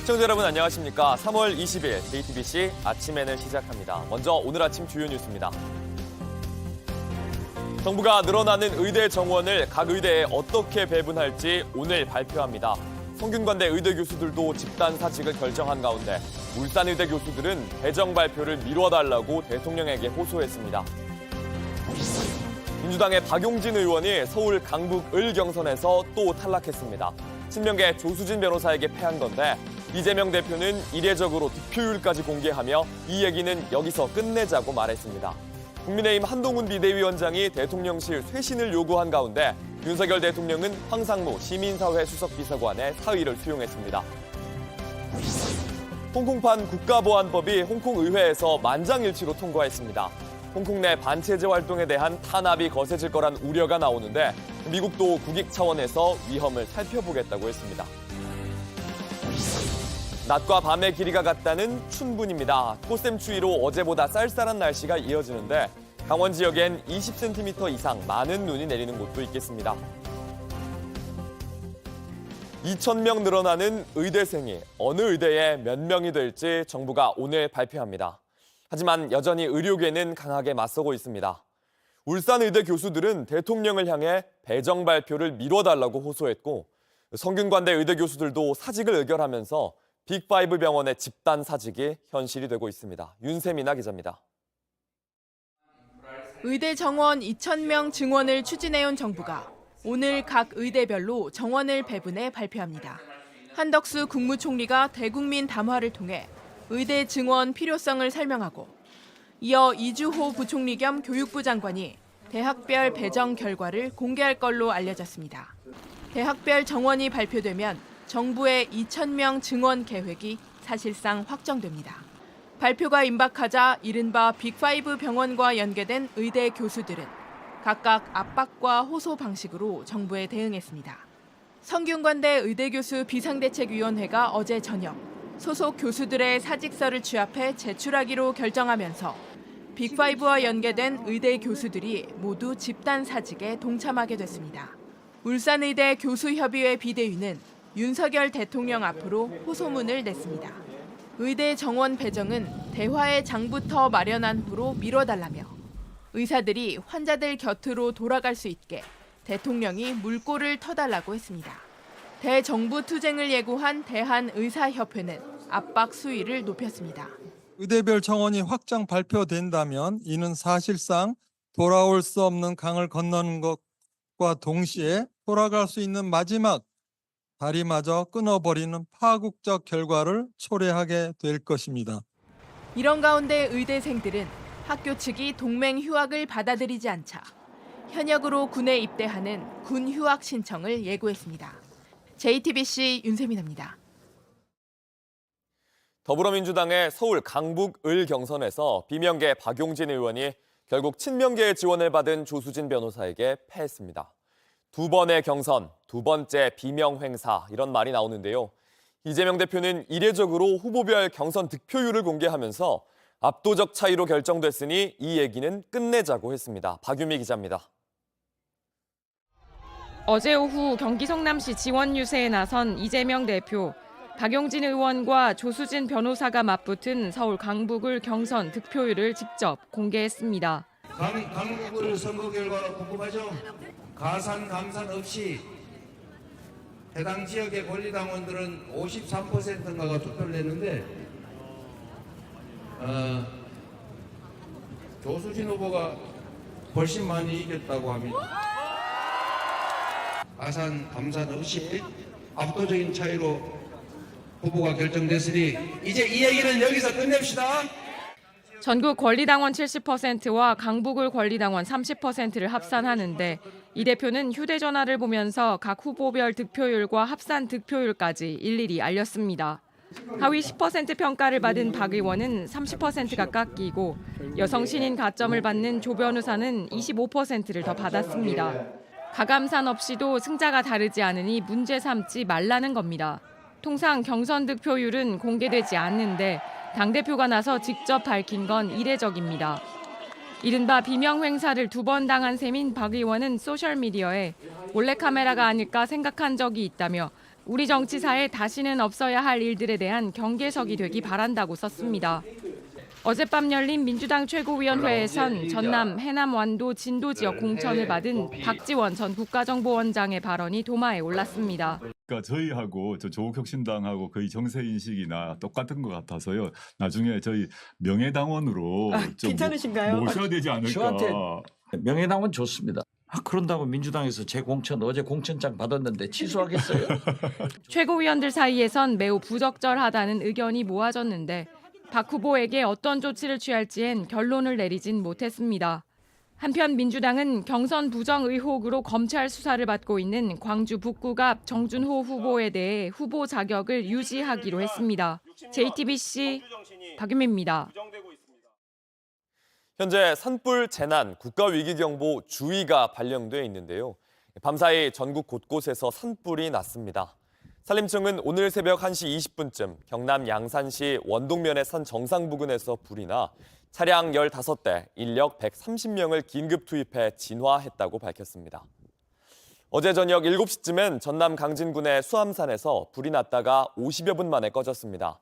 시청자 여러분 안녕하십니까. 3월 20일 JTBC 아침에는 시작합니다. 먼저 오늘 아침 주요 뉴스입니다. 정부가 늘어나는 의대 정원을 각 의대에 어떻게 배분할지 오늘 발표합니다. 성균관대 의대 교수들도 집단 사직을 결정한 가운데 울산의대 교수들은 배정 발표를 미뤄달라고 대통령에게 호소했습니다. 민주당의 박용진 의원이 서울 강북 을 경선에서 또 탈락했습니다. 친명계 조수진 변호사에게 패한 건데 이재명 대표는 이례적으로 득표율까지 공개하며 이 얘기는 여기서 끝내자고 말했습니다. 국민의힘 한동훈 비대위원장이 대통령실 쇄신을 요구한 가운데 윤석열 대통령은 황상무 시민사회 수석비서관의 사의를 수용했습니다. 홍콩판 국가보안법이 홍콩 의회에서 만장일치로 통과했습니다. 홍콩 내 반체제 활동에 대한 탄압이 거세질 거란 우려가 나오는데 미국도 국익 차원에서 위험을 살펴보겠다고 했습니다. 낮과 밤의 길이가 같다는 춘분입니다. 꽃샘추위로 어제보다 쌀쌀한 날씨가 이어지는데 강원 지역엔 20cm 이상 많은 눈이 내리는 곳도 있겠습니다. 2,000명 늘어나는 의대생이 어느 의대에 몇 명이 될지 정부가 오늘 발표합니다. 하지만 여전히 의료계는 강하게 맞서고 있습니다. 울산의대 교수들은 대통령을 향해 배정 발표를 미뤄달라고 호소했고 성균관대 의대 교수들도 사직을 의결하면서 빅5 병원의 집단 사직이 현실이 되고 있습니다. 윤세민아 기자입니다. 의대 정원 2,000명 증원을 추진해온 정부가 오늘 각 의대별로 정원을 배분해 발표합니다. 한덕수 국무총리가 대국민 담화를 통해 의대 증원 필요성을 설명하고 이어 이주호 부총리 겸 교육부 장관이 대학별 배정 결과를 공개할 걸로 알려졌습니다. 대학별 정원이 발표되면 정부의 2,000명 증원 계획이 사실상 확정됩니다. 발표가 임박하자 이른바 빅5 병원과 연계된 의대 교수들은 각각 압박과 호소 방식으로 정부에 대응했습니다. 성균관대 의대교수 비상대책위원회가 어제 저녁 소속 교수들의 사직서를 취합해 제출하기로 결정하면서 빅5와 연계된 의대 교수들이 모두 집단 사직에 동참하게 됐습니다. 울산의대 교수협의회 비대위는 윤석열 대통령 앞으로 호소문을 냈습니다. 의대 정원 배정은 대화의 장부터 마련한 후로 미뤄달라며 의사들이 환자들 곁으로 돌아갈 수 있게 대통령이 물꼬를 터달라고 했습니다. 대정부 투쟁을 예고한 대한의사협회는 압박 수위를 높였습니다. 의대별 정원이 확정 발표된다면 이는 사실상 돌아올 수 없는 강을 건너는 것과 동시에 돌아갈 수 있는 마지막 다리마저 끊어버리는 파국적 결과를 초래하게 될 것입니다. 이런 가운데 의대생들은 학교 측이 동맹 휴학을 받아들이지 않자 현역으로 군에 입대하는 군 휴학 신청을 예고했습니다. JTBC 윤세민입니다. 더불어민주당의 서울 강북 을 경선에서 비명계 박용진 의원이 결국 친명계의 지원을 받은 조수진 변호사에게 패했습니다. 두 번의 경선, 두 번째 비명 행사 이런 말이 나오는데요. 이재명 대표는 이례적으로 후보별 경선 득표율을 공개하면서 압도적 차이로 결정됐으니 이 얘기는 끝내자고 했습니다. 박유미 기자입니다. 어제 오후 경기 성남시 지원 유세에 나선 이재명 대표, 박용진 의원과 조수진 변호사가 맞붙은 서울 강북을 경선 득표율을 직접 공개했습니다. 강북을 선거 결과 궁금하죠? 가산 감산 없이 해당 지역의 권리당원들은 53%인가가 투표를 했는데 조수진 후보가 훨씬 많이 이겼다고 합니다. 가산 감산 없이 압도적인 차이로 후보가 결정됐으니 이제 이 얘기는 여기서 끝냅시다. 전국 권리당원 70%와 강북을 권리당원 30%를 합산하는데 이 대표는 휴대전화를 보면서 각 후보별 득표율과 합산 득표율까지 일일이 알렸습니다. 하위 10% 평가를 받은 박 의원은 30%가 깎이고 여성 신인 가점을 받는 조 변호사는 25%를 더 받았습니다. 가감산 없이도 승자가 다르지 않으니 문제 삼지 말라는 겁니다. 통상 경선 득표율은 공개되지 않는데 당대표가 나서 직접 밝힌 건 이례적입니다. 이른바 비명 행사를 2번 당한 셈인 박 의원은 소셜미디어에 몰래카메라가 아닐까 생각한 적이 있다며 우리 정치사에 다시는 없어야 할 일들에 대한 경계석이 되기 바란다고 썼습니다. 어젯밤 열린 민주당 최고위원회에선 전남, 해남 완도 진도 지역 공천을 받은 박지원 전 국가정보원장의 발언이 도마에 올랐습니다. 그러니까 저희하고 조국혁신당하고 거의 정세 인식이나 똑같은 것 같아서요. 나중에 저희 명예당원으로 좀 괜찮으신가요? 모셔야 되지 않을까. 저한테 명예당원 좋습니다. 그런다고 민주당에서 제 공천 어제 공천장 받았는데 취소하겠어요? 최고위원들 사이에선 매우 부적절하다는 의견이 모아졌는데 박 후보에게 어떤 조치를 취할지엔 결론을 내리진 못했습니다. 한편 민주당은 경선 부정 의혹으로 검찰 수사를 받고 있는 광주 북구갑 정준호 후보에 대해 후보 자격을 유지하기로 했습니다. JTBC 박유미입니다. 현재 산불 재난 국가위기경보 주의가 발령돼 있는데요. 밤사이 전국 곳곳에서 산불이 났습니다. 산림청은 오늘 새벽 1시 20분쯤 경남 양산시 원동면의 산 정상 부근에서 불이 나 차량 15대, 인력 130명을 긴급 투입해 진화했다고 밝혔습니다. 어제 저녁 7시쯤엔 전남 강진군의 수암산에서 불이 났다가 50여 분 만에 꺼졌습니다.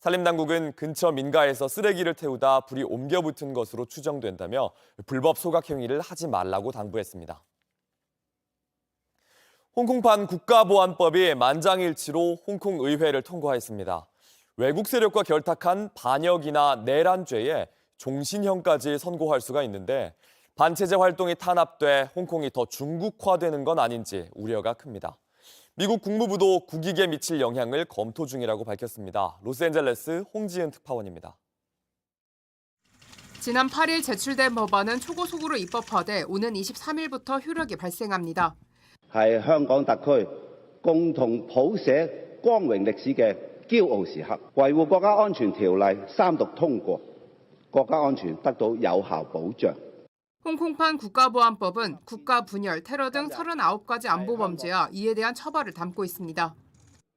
산림당국은 근처 민가에서 쓰레기를 태우다 불이 옮겨 붙은 것으로 추정된다며 불법 소각 행위를 하지 말라고 당부했습니다. 홍콩판 국가보안법이 만장일치로 홍콩 의회를 통과했습니다. 외국 세력과 결탁한 반역이나 내란죄에 종신형까지 선고할 수가 있는데 반체제 활동이 탄압돼 홍콩이 더 중국화되는 건 아닌지 우려가 큽니다. 미국 국무부도 국익에 미칠 영향을 검토 중이라고 밝혔습니다. 로스앤젤레스 홍지은 특파원입니다. 지난 8일 제출된 법안은 초고속으로 입법화돼 오는 23일부터 효력이 발생합니다. 係香港特區共同譜寫光榮歷史嘅驕傲時刻，維護國家安全條例三讀通過，國家安全得到有效保障。 홍콩판 국가보안법은 국가 분열, 테러 등 39가지 안보 범죄와 이에 대한 처벌을 담고 있습니다.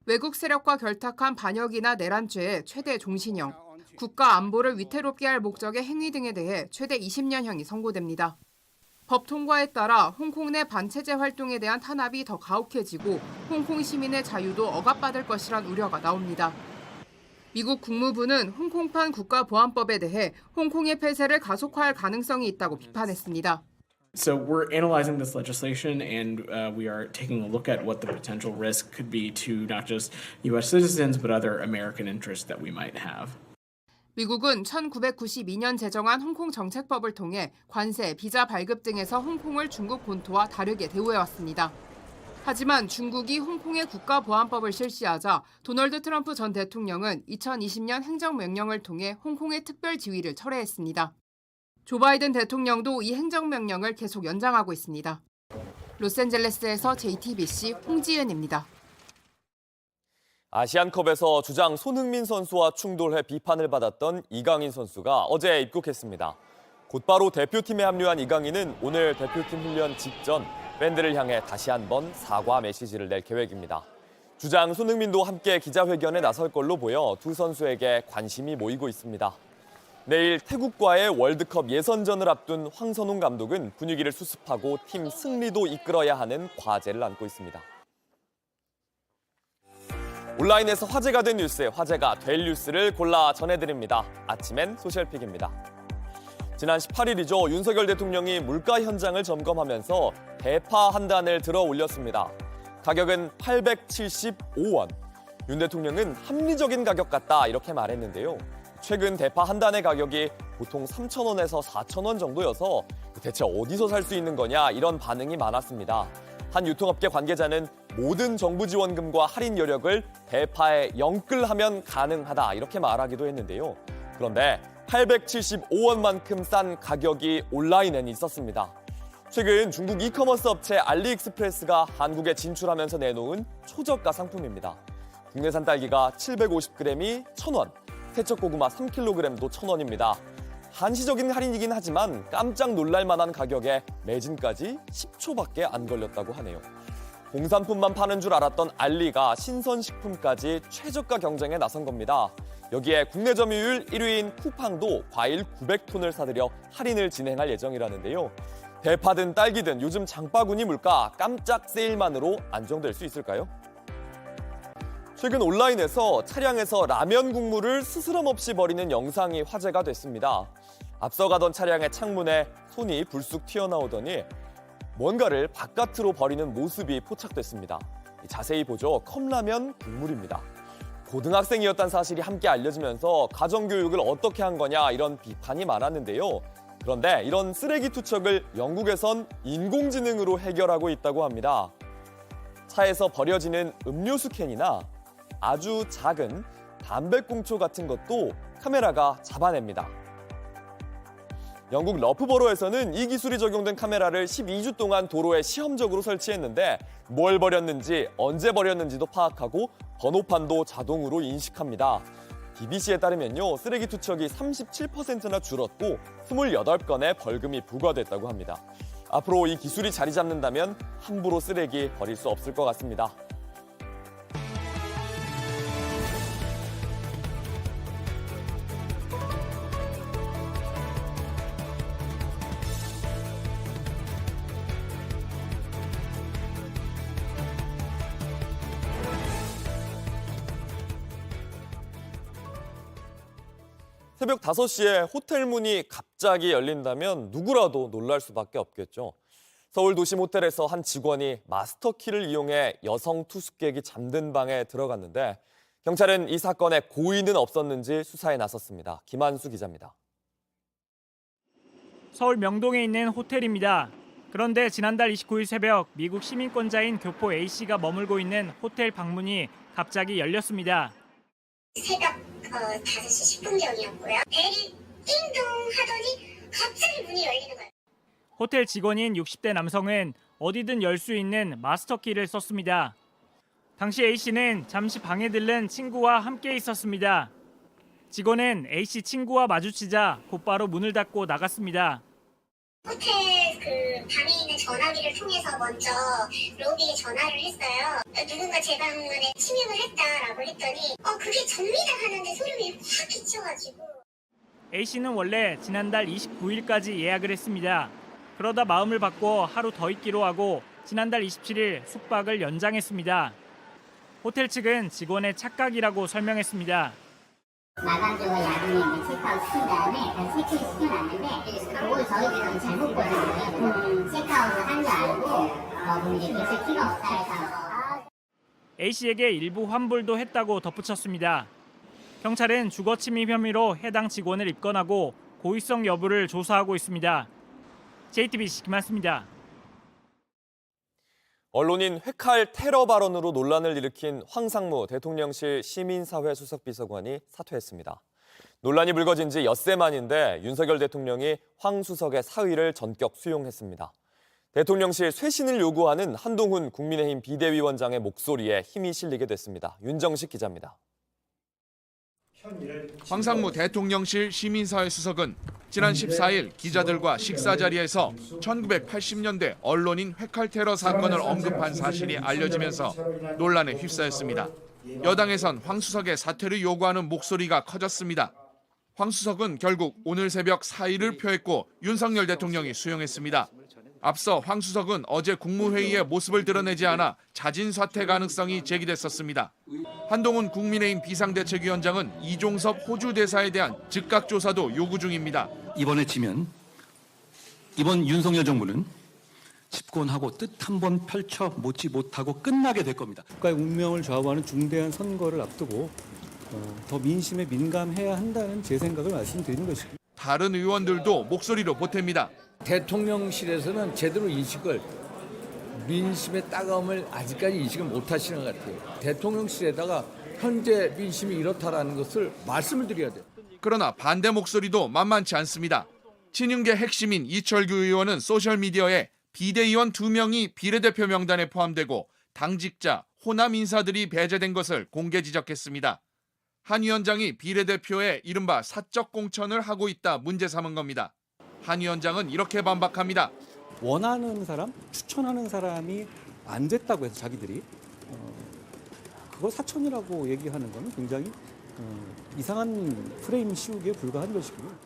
외국 세력과 결탁한 반역이나 내란죄에 최대 종신형, 국가 안보를 위태롭게 할 목적의 행위 등에 대해 최대 20년형이 선고됩니다. 법 통과에 따라 홍콩 내 반체제 활동에 대한 탄압이 더 가혹해지고 홍콩 시민의 자유도 억압받을 것이란 우려가 나옵니다. 미국 국무부는 홍콩판 국가보안법에 대해 홍콩의 폐쇄를 가속화할 가능성이 있다고 비판했습니다. So we're analyzing this legislation and we are taking a look at what the potential risk could be to not just U.S. citizens but other American interests that we might have. 미국은 1992년 제정한 홍콩 정책법을 통해 관세, 비자 발급 등에서 홍콩을 중국 본토와 다르게 대우해왔습니다. 하지만 중국이 홍콩의 국가보안법을 실시하자 도널드 트럼프 전 대통령은 2020년 행정명령을 통해 홍콩의 특별 지위를 철회했습니다. 조 바이든 대통령도 이 행정명령을 계속 연장하고 있습니다. 로스앤젤레스에서 JTBC 홍지은입니다. 아시안컵에서 주장 손흥민 선수와 충돌해 비판을 받았던 이강인 선수가 어제 입국했습니다. 곧바로 대표팀에 합류한 이강인은 오늘 대표팀 훈련 직전 팬들을 향해 다시 한번 사과 메시지를 낼 계획입니다. 주장 손흥민도 함께 기자회견에 나설 걸로 보여 두 선수에게 관심이 모이고 있습니다. 내일 태국과의 월드컵 예선전을 앞둔 황선홍 감독은 분위기를 수습하고 팀 승리도 이끌어야 하는 과제를 안고 있습니다. 온라인에서 화제가 된 뉴스, 화제가 될 뉴스를 골라 전해드립니다. 아침엔 소셜픽입니다. 지난 18일이죠. 윤석열 대통령이 물가 현장을 점검하면서 대파 한 단을 들어 올렸습니다. 가격은 875원. 윤 대통령은 합리적인 가격 같다 이렇게 말했는데요. 최근 대파 한 단의 가격이 보통 3,000원에서 4,000원 정도여서 대체 어디서 살 수 있는 거냐 이런 반응이 많았습니다. 한 유통업계 관계자는 모든 정부 지원금과 할인 여력을 대파에 영끌하면 가능하다 이렇게 말하기도 했는데요. 그런데 875원만큼 싼 가격이 온라인엔 있었습니다. 최근 중국 이커머스 업체 알리익스프레스가 한국에 진출하면서 내놓은 초저가 상품입니다. 국내산 딸기가 750g이 1,000원, 세척고구마 3kg도 1,000원입니다. 한시적인 할인이긴 하지만 깜짝 놀랄 만한 가격에 매진까지 10초밖에 안 걸렸다고 하네요. 공산품만 파는 줄 알았던 알리가 신선식품까지 최저가 경쟁에 나선 겁니다. 여기에 국내 점유율 1위인 쿠팡도 과일 900톤을 사들여 할인을 진행할 예정이라는데요. 대파든 딸기든 요즘 장바구니 물가 깜짝 세일만으로 안정될 수 있을까요? 최근 온라인에서 차량에서 라면 국물을 스스럼 없이 버리는 영상이 화제가 됐습니다. 앞서가던 차량의 창문에 손이 불쑥 튀어나오더니 뭔가를 바깥으로 버리는 모습이 포착됐습니다. 자세히 보죠. 컵라면 국물입니다. 고등학생이었다는 사실이 함께 알려지면서 가정교육을 어떻게 한 거냐 이런 비판이 많았는데요. 그런데 이런 쓰레기 투척을 영국에선 인공지능으로 해결하고 있다고 합니다. 차에서 버려지는 음료수 캔이나 아주 작은 담배꽁초 같은 것도 카메라가 잡아냅니다. 영국 러프버로에서는 이 기술이 적용된 카메라를 12주 동안 도로에 시험적으로 설치했는데 뭘 버렸는지 언제 버렸는지도 파악하고 번호판도 자동으로 인식합니다. BBC에 따르면요, 쓰레기 투척이 37%나 줄었고 28건의 벌금이 부과됐다고 합니다. 앞으로 이 기술이 자리 잡는다면 함부로 쓰레기 버릴 수 없을 것 같습니다. 새벽 5시에 호텔 문이 갑자기 열린다면 누구라도 놀랄 수밖에 없겠죠. 서울 도심 호텔에서 한 직원이 마스터키를 이용해 여성 투숙객이 잠든 방에 들어갔는데 경찰은 이 사건에 고의는 없었는지 수사에 나섰습니다. 김한수 기자입니다. 서울 명동에 있는 호텔입니다. 그런데 지난달 29일 새벽 미국 시민권자인 교포 A씨가 머물고 있는 호텔 방문이 갑자기 열렸습니다. 새벽 5시 10분경이었고요. 벨이 띵동 하더니 갑자기 문이 열리는 거예요. 호텔 직원인 60대 남성은 어디든 열 수 있는 마스터키를 썼습니다. 당시 A씨는 잠시 방에 들른 친구와 함께 있었습니다. 직원은 A씨 친구와 마주치자 곧바로 문을 닫고 나갔습니다. 호텔 방에 있는 전화기를 통해서 먼저 로비에 전화를 했어요. 누군가 제 방문에 침입을 했다라고 했더니 그게 접니다 하는데 소름이 확 끼쳐가지고. A씨는 원래 지난달 29일까지 예약을 했습니다. 그러다 마음을 바꿔 하루 더 있기로 하고 지난달 27일 숙박을 연장했습니다. 호텔 측은 직원의 착각이라고 설명했습니다. 마감적으로 야근에 체크아웃 시킨 다음에 체크인 시켜놨는데 그걸 저희들은 잘못 보는 거예요. 체크아웃을 한 줄 알고 이제 계실 필요 없다 해서. A씨에게 일부 환불도 했다고 덧붙였습니다. 경찰은 주거 침입 혐의로 해당 직원을 입건하고 고의성 여부를 조사하고 있습니다. JTBC 김한수입니다. 언론인 회칼 테러 발언으로 논란을 일으킨 황상무 대통령실 시민사회 수석비서관이 사퇴했습니다. 논란이 불거진 지 엿새 만인데 윤석열 대통령이 황 수석의 사의를 전격 수용했습니다. 대통령실 쇄신을 요구하는 한동훈 국민의힘 비대위원장의 목소리에 힘이 실리게 됐습니다. 윤정식 기자입니다. 황상무 대통령실 시민사회 수석은 지난 14일 기자들과 식사 자리에서 1980년대 언론인 회칼 테러 사건을 언급한 사실이 알려지면서 논란에 휩싸였습니다. 여당에선 황 수석의 사퇴를 요구하는 목소리가 커졌습니다. 황 수석은 결국 오늘 새벽 사의를 표했고 윤석열 대통령이 수용했습니다. 앞서 황 수석은 어제 국무회의에 모습을 드러내지 않아 자진 사퇴 가능성이 제기됐었습니다. 한동훈 국민의힘 비상대책위원장은 이종섭 호주 대사에 대한 즉각 조사도 요구 중입니다. 이번에 지면 이번 윤석열 정부는 집권하고 뜻 한번 펼쳐 보지 못하고 끝나게 될 겁니다. 국가의 운명을 좌우하는 중대한 선거를 앞두고 더 민심에 민감해야 한다는 제 생각을 말씀드리는 것입니다. 다른 의원들도 목소리로 보탭니다. 대통령실에서는 제대로 인식을 민심의 따가움을 아직까지 인식을 못하시는 것 같아요. 대통령실에다가 현재 민심이 이렇다라는 것을 말씀을 드려야 돼요. 그러나 반대 목소리도 만만치 않습니다. 친윤계 핵심인 이철규 의원은 소셜미디어에 비대위원 2명이 비례대표 명단에 포함되고 당직자, 호남 인사들이 배제된 것을 공개 지적했습니다. 한 위원장이 비례대표에 이른바 사적 공천을 하고 있다 문제 삼은 겁니다. 한 위원장은 이렇게 반박합니다. 원하는 사람, 추천하는 사람이 안 됐다고 해서 자기들이 그걸 사천이라고 얘기하는 건 굉장히 이상한 프레임 씌우기에 불과한 것이고요.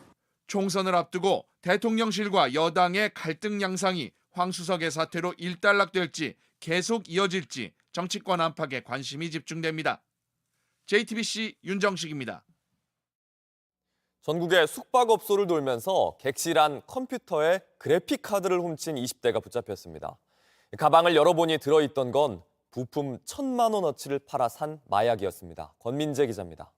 총선을 앞두고 대통령실과 여당의 갈등 양상이 황 수석의 사퇴로 일단락될지 계속 이어질지 정치권 안팎에 관심이 집중됩니다. JTBC 윤정식입니다. 전국의 숙박업소를 돌면서 객실안 컴퓨터에 그래픽카드를 훔친 20대가 붙잡혔습니다. 가방을 열어보니 들어있던 건 부품 1,000만 원어치를 팔아 산 마약이었습니다. 권민재 기자입니다.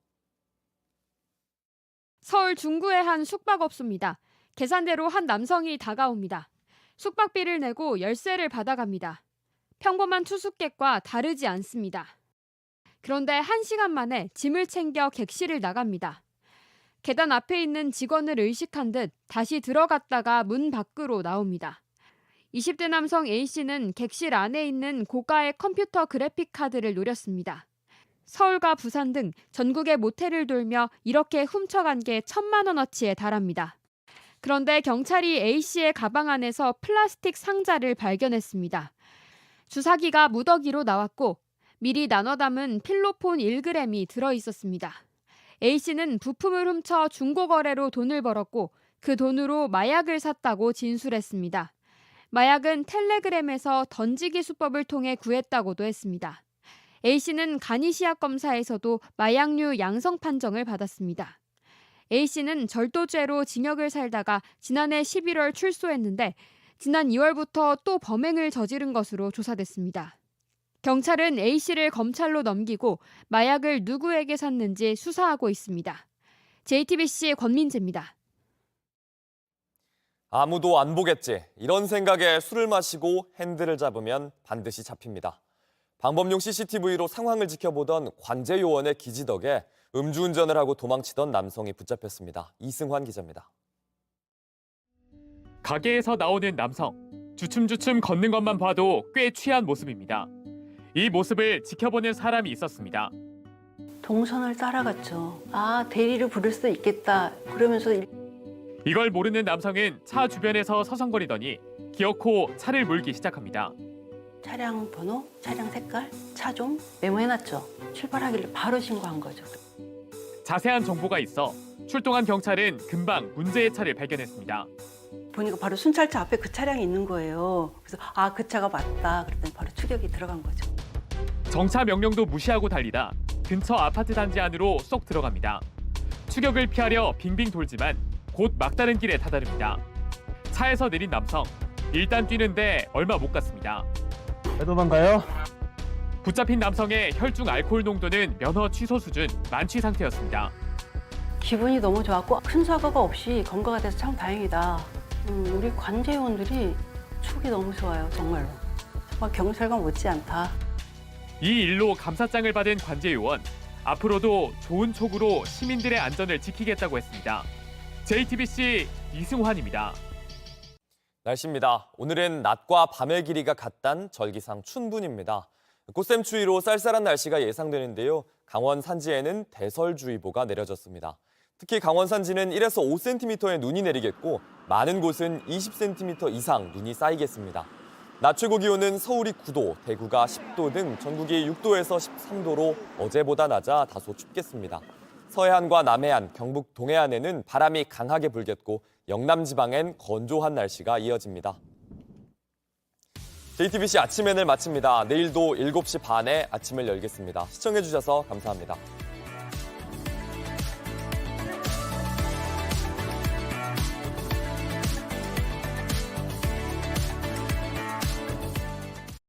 서울 중구의 한 숙박업소입니다. 계산대로 한 남성이 다가옵니다. 숙박비를 내고 열쇠를 받아갑니다. 평범한 투숙객과 다르지 않습니다. 그런데 1시간 만에 짐을 챙겨 객실을 나갑니다. 계단 앞에 있는 직원을 의식한 듯 다시 들어갔다가 문 밖으로 나옵니다. 20대 남성 A씨는 객실 안에 있는 고가의 컴퓨터 그래픽 카드를 노렸습니다. 서울과 부산 등 전국의 모텔을 돌며 이렇게 훔쳐간 게 1,000만 원어치에 달합니다. 그런데 경찰이 A씨의 가방 안에서 플라스틱 상자를 발견했습니다. 주사기가 무더기로 나왔고 미리 나눠 담은 필로폰 1g이 들어있었습니다. A씨는 부품을 훔쳐 중고거래로 돈을 벌었고 그 돈으로 마약을 샀다고 진술했습니다. 마약은 텔레그램에서 던지기 수법을 통해 구했다고도 했습니다. A씨는 간이시약 검사에서도 마약류 양성 판정을 받았습니다. A씨는 절도죄로 징역을 살다가 지난해 11월 출소했는데 지난 2월부터 또 범행을 저지른 것으로 조사됐습니다. 경찰은 A씨를 검찰로 넘기고 마약을 누구에게 샀는지 수사하고 있습니다. JTBC 권민재입니다. 아무도 안 보겠지. 이런 생각에 술을 마시고 핸들을 잡으면 반드시 잡힙니다. 방범용 CCTV로 상황을 지켜보던 관제 요원의 기지 덕에 음주운전을 하고 도망치던 남성이 붙잡혔습니다. 이승환 기자입니다. 가게에서 나오는 남성. 주춤주춤 걷는 것만 봐도 꽤 취한 모습입니다. 이 모습을 지켜보는 사람이 있었습니다. 동선을 따라갔죠. 아, 대리를 부를 수도 있겠다. 그러면서 이걸 모르는 남성은 차 주변에서 서성거리더니 기어코 차를 몰기 시작합니다. 차량 번호, 차량 색깔, 차종 메모해놨죠. 출발하길래 바로 신고한 거죠. 자세한 정보가 있어 출동한 경찰은 금방 문제의 차를 발견했습니다. 보니까 바로 순찰차 앞에 그 차량이 있는 거예요. 그래서 아, 그 차가 맞다. 그랬더니 바로 추격이 들어간 거죠. 정차 명령도 무시하고 달리다 근처 아파트 단지 안으로 쏙 들어갑니다. 추격을 피하려 빙빙 돌지만 곧 막다른 길에 다다릅니다. 차에서 내린 남성, 일단 뛰는데 얼마 못 갔습니다. 왜 도망가요? 붙잡힌 남성의 혈중 알코올 농도는 면허 취소 수준 만취 상태였습니다. 기분이 너무 좋았고 큰 사고가 없이 검거가 돼서 참 다행이다. 우리 관제요원들이 촉이 너무 좋아요. 정말로. 정말 경찰관 못지않다. 이 일로 감사장을 받은 관제요원, 앞으로도 좋은 촉으로 시민들의 안전을 지키겠다고 했습니다. JTBC 이승환입니다. 날씨입니다. 오늘은 낮과 밤의 길이가 같단 절기상 춘분입니다. 꽃샘추위로 쌀쌀한 날씨가 예상되는데요. 강원 산지에는 대설주의보가 내려졌습니다. 특히 강원 산지는 1에서 5cm의 눈이 내리겠고 많은 곳은 20cm 이상 눈이 쌓이겠습니다. 낮 최고 기온은 서울이 9도, 대구가 10도 등 전국이 6도에서 13도로 어제보다 낮아 다소 춥겠습니다. 서해안과 남해안, 경북 동해안에는 바람이 강하게 불겠고 영남 지방엔 건조한 날씨가 이어집니다. JTBC 아침엔을 마칩니다. 내일도 7시 반에 아침을 열겠습니다. 시청해주셔서 감사합니다.